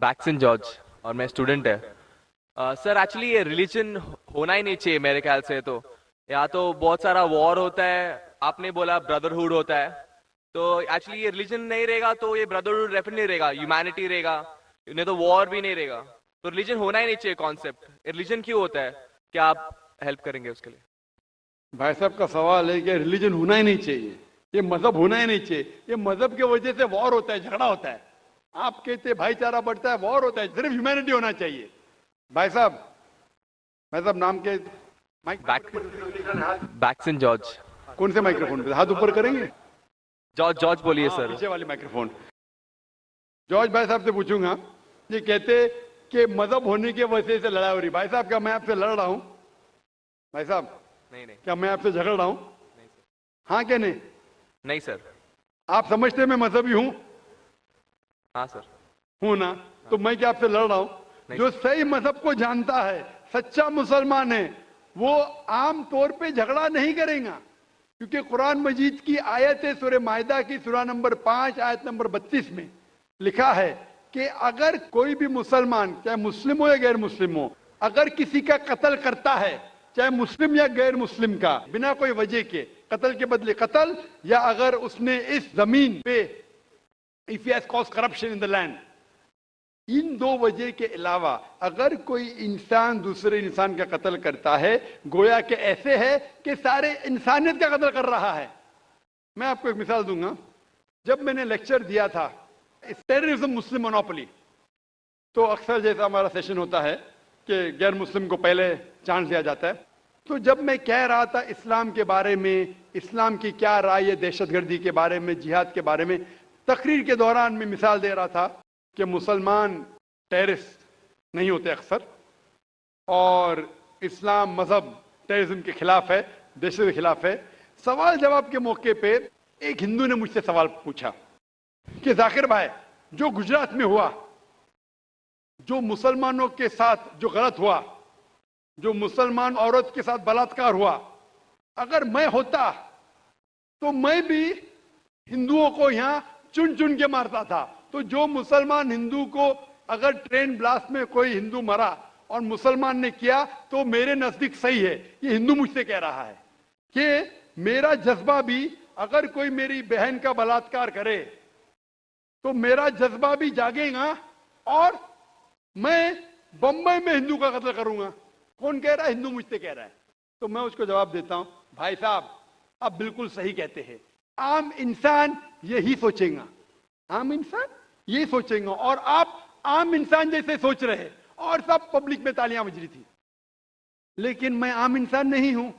बैक्सन George और मैं student है। सर एक्चुअली ये रिलीजन होना ही नहीं चाहिए मेरे ख्याल से। तो या तो बहुत सारा वॉर होता है, आपने बोला ब्रदरहुड होता है, तो एक्चुअली ये रिलीजन नहीं रहेगा तो ये ब्रदरहुड डेफिनेटली नहीं रहेगा, ह्यूमैनिटी रहेगा, नहीं तो वॉर भी नहीं रहेगा। तो रिलीजन होना ही नहीं चाहिए कॉन्सेप्ट। रिलीजन क्यों होता है, क्या आप हेल्प करेंगे उसके लिए? भाई साहब का सवाल है कि रिलीजन होना ही नहीं चाहिए, ये मजहब होना ही नहीं चाहिए। ये मजहब की वजह से वॉर होता है, झगड़ा होता है। आप कहते हैं भाईचारा बढ़ता है, वॉर होता है। सिर्फ ह्यूमैनिटी होना चाहिए। भाई साहब नाम के माइक बैक्सन जॉर्ज। कौन से माइक्रोफोन पे हाथ ऊपर करेंगे? जॉर्ज जॉर्ज बोलिए सर। पीछे वाले माइक्रोफोन। जॉर्ज भाई साहब से पूछूंगा, ये कहते कि मजहब होने की वजह से लड़ाई हो रही। भाई साहब क्या मैं आपसे लड़ रहा हूं? भाई साहब नहीं नहीं क्या मैं आपसे झगड़ रहा हूं? हाँ क्या नहीं? नहीं सर। आप समझते हैं मैं मजहबी हूं? हाँ सर। हूं ना? तो मैं क्या आपसे लड़ रहा हूं? नहीं जो सही मजहब को जानता है, सच्चा मुसलमान है, वो आम तौर पे झगड़ा नहीं करेगा। क्योंकि कुरान मजीद की आयत है, सूरह मायदा की सूरा नंबर 5 आयत नंबर 32 में लिखा है कि अगर कोई भी मुसलमान, चाहे मुस्लिम हो या गैर मुस्लिम हो, अगर किसी का कत्ल करता है, चाहे मुस्लिम या गैर मुस्लिम का, बिना कोई वजह के, कत्ल के बदले कत्ल, या अगर उसने इस जमीन पे if he has cause corruption in the land, इन दो वजह के अलावा अगर कोई इंसान दूसरे इंसान का कत्ल करता है, गोया के ऐसे है कि सारे इंसानियत का कत्ल कर रहा है। मैं आपको एक मिसाल दूंगा। जब मैंने लेक्चर दिया था टेररिज्म मुस्लिम मोनोपोली, तो अक्सर जैसा हमारा सेशन होता है कि गैर मुस्लिम को पहले चांस दिया जाता है, तो जब मैं कह रहा था इस्लाम के बारे में, इस्लाम की क्या राय है दहशतगर्दी के बारे में, जिहाद के बारे में, तकरीर के दौरान मैं मिसाल दे रहा था कि मुसलमान टेररिस्ट नहीं होते अक्सर, और इस्लाम मजहब टेररिज्म के खिलाफ है, दहशत के खिलाफ है। सवाल जवाब के मौके पे एक हिंदू ने मुझसे सवाल पूछा कि जाकिर भाई, जो गुजरात में हुआ, जो मुसलमानों के साथ जो गलत हुआ, जो मुसलमान औरत के साथ बलात्कार हुआ, अगर मैं होता तो मैं भी हिंदुओं को यहां चुन चुन के मारता था। तो जो मुसलमान हिंदू को, अगर ट्रेन ब्लास्ट में कोई हिंदू मरा और मुसलमान ने किया, तो मेरे नजदीक सही है। ये हिंदू मुझसे कह रहा है कि मेरा जज्बा भी, अगर कोई मेरी बहन का बलात्कार करे तो मेरा जज्बा भी जागेगा और मैं बंबई में हिंदू का कत्ल करूंगा। कौन कह रहा है? हिंदू मुझसे कह रहा है। तो मैं उसको जवाब देता हूं, भाई साहब आप बिल्कुल सही कहते हैं। आम इंसान यही सोचेगा, आम इंसान यही सोचेगा, और आप आम इंसान जैसे सोच रहे, और सब पब्लिक में तालियां बज रही थी। लेकिन मैं आम इंसान नहीं हूं,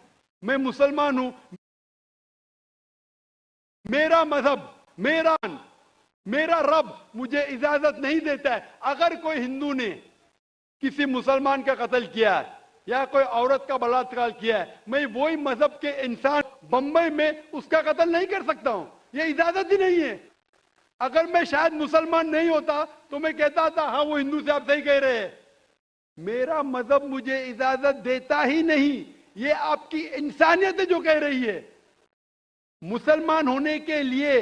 मैं मुसलमान हूं। मेरा मजहब, मेरा रब मुझे इजाजत नहीं देता है, अगर कोई हिंदू ने किसी मुसलमान का कत्ल किया है या कोई औरत का बलात्कार किया है, मैं वही मजहब के इंसान बंबई में उसका कत्ल नहीं कर सकता हूं। यह इजाजत ही नहीं है। अगर मैं शायद मुसलमान नहीं होता तो मैं कहता था हाँ वो हिंदू से आप सही कह रहे हैं। मेरा मजहब मुझे इजाजत देता ही नहीं। ये आपकी इंसानियत है जो कह रही है। मुसलमान होने के लिए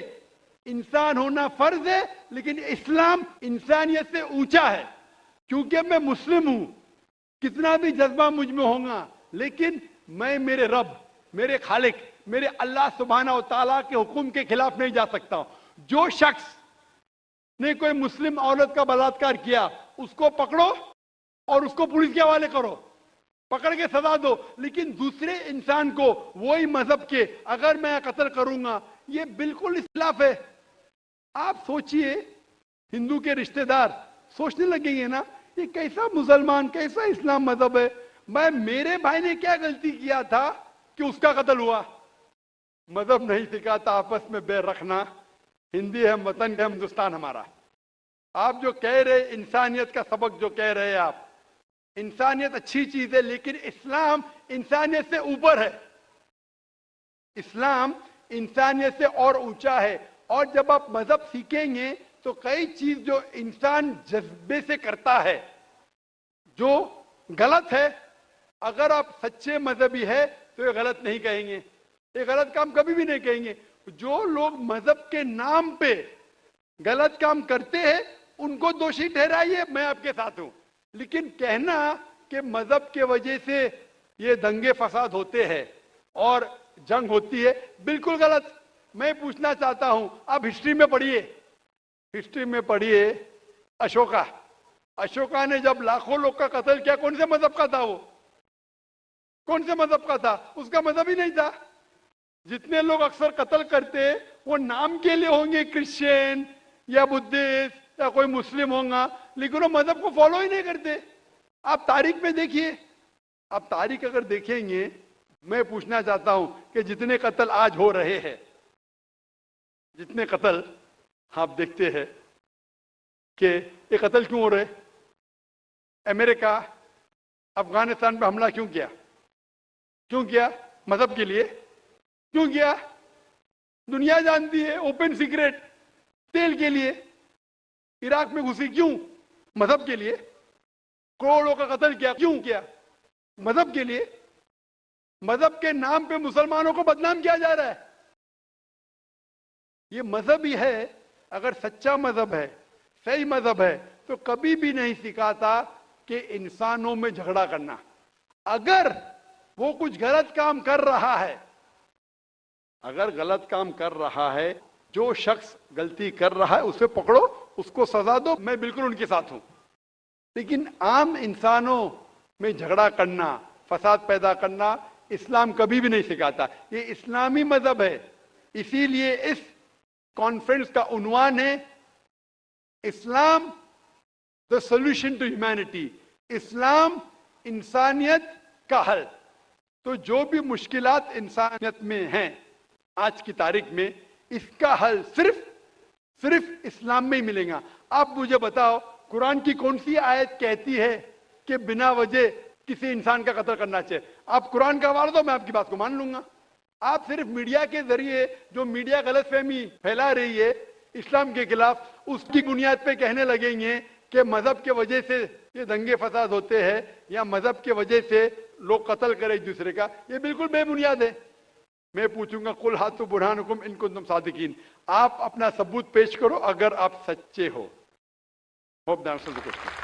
इंसान होना फर्ज है, लेकिन इस्लाम इंसानियत से ऊंचा है। क्योंकि मैं मुस्लिम हूं, कितना भी जज्बा मुझ में होगा, लेकिन मैं मेरे रब, मेरे खालिक, मेरे अल्लाह सुब्हाना व तआला के हुक्म के खिलाफ नहीं जा सकता हूं। जो शख्स ने कोई मुस्लिम औरत का बलात्कार किया, उसको पकड़ो और उसको पुलिस के हवाले करो, पकड़ के सजा दो। लेकिन दूसरे इंसान को वही मजहब के अगर मैं कत्ल करूंगा, ये बिल्कुल इस्लाफ है। आप सोचिए, हिंदू के रिश्तेदार सोचने लगेंगे ना, ये कैसा मुसलमान, कैसा इस्लाम मजहब है। मेरे भाई ने क्या गलती किया था कि उसका कत्ल हुआ? मजहब नहीं सिखाता आपस में बैर रखना। हिंदी है वतन है, हिंदुस्तान हमारा। आप जो कह रहे इंसानियत का सबक जो कह रहे हैं आप, इंसानियत अच्छी चीज है, लेकिन इस्लाम इंसानियत से ऊपर है। इस्लाम इंसानियत से और ऊंचा है। और जब आप मजहब सीखेंगे तो कई चीज जो इंसान जज्बे से करता है, जो गलत है, अगर आप सच्चे मजहबी है तो ये गलत नहीं कहेंगे, ये गलत काम कभी भी नहीं कहेंगे। जो लोग मजहब के नाम पे गलत काम करते हैं, उनको दोषी ठहराइए, मैं आपके साथ हूं। लेकिन कहना कि मजहब के वजह से ये दंगे फसाद होते हैं और जंग होती है, बिल्कुल गलत। मैं पूछना चाहता हूं, आप हिस्ट्री में पढ़िए, हिस्ट्री में पढ़िए अशोका ने जब लाखों लोग का कत्ल किया, कौन से मजहब का था वो? कौन से मजहब का था? उसका मजहब ही नहीं था। जितने लोग अक्सर कत्ल करते वो नाम के लिए होंगे, क्रिश्चियन या बुद्धिस्ट या कोई मुस्लिम होगा, लेकिन वो मजहब को फॉलो ही नहीं करते। आप तारीख में देखिए, आप तारीख अगर देखेंगे, मैं पूछना चाहता हूं कि जितने कत्ल आज हो रहे हैं, जितने कत्ल आप देखते हैं कि ये कत्ल क्यों हो रहे? अमेरिका अफगानिस्तान पे हमला क्यों किया? क्यों किया? मजहब के लिए। क्यों किया? दुनिया जानती है, ओपन सीक्रेट, तेल के लिए। इराक में घुसी क्यों? मजहब के लिए। करोड़ों का कत्ल किया, क्यों किया? मजहब के लिए। मजहब के नाम पे मुसलमानों को बदनाम किया जा रहा है। ये मजहब ही है। अगर सच्चा मजहब है, सही मजहब है, तो कभी भी नहीं सिखाता कि इंसानों में झगड़ा करना। अगर वो कुछ गलत काम कर रहा है, अगर गलत काम कर रहा है, जो शख्स गलती कर रहा है उसे पकड़ो, उसको सजा दो, मैं बिल्कुल उनके साथ हूं। लेकिन आम इंसानों में झगड़ा करना, फसाद पैदा करना, इस्लाम कभी भी नहीं सिखाता। ये इस्लामी मजहब है। इसीलिए इस कॉन्फ्रेंस का उन्वान है Islam the solution to humanity, Islam इंसानियत का हल। तो जो भी मुश्किलात इंसानियत में हैं आज की तारीख में, इसका हल सिर्फ इस्लाम में ही मिलेगा। आप मुझे बताओ, कुरान की कौन सी आयत कहती है कि बिना वजह किसी इंसान का कत्ल करना चाहिए? आप कुरान का हवाला दो, मैं आपकी बात को मान लूंगा। आप सिर्फ मीडिया के जरिए, जो मीडिया गलतफहमी फैला रही है इस्लाम के खिलाफ, उसकी बुनियाद पे कहने लगेंगे कि मजहब के वजह से ये दंगे फसाद होते हैं या मजहब के वजह से लोग कत्ल करें एक दूसरे का। ये बिल्कुल बेबुनियाद है। मैं पूछूंगा, कुल हाथु बुरहानुकुम इन कुंतुम सादिकीन, आप अपना सबूत पेश करो अगर आप सच्चे हो। Hope that answers the question.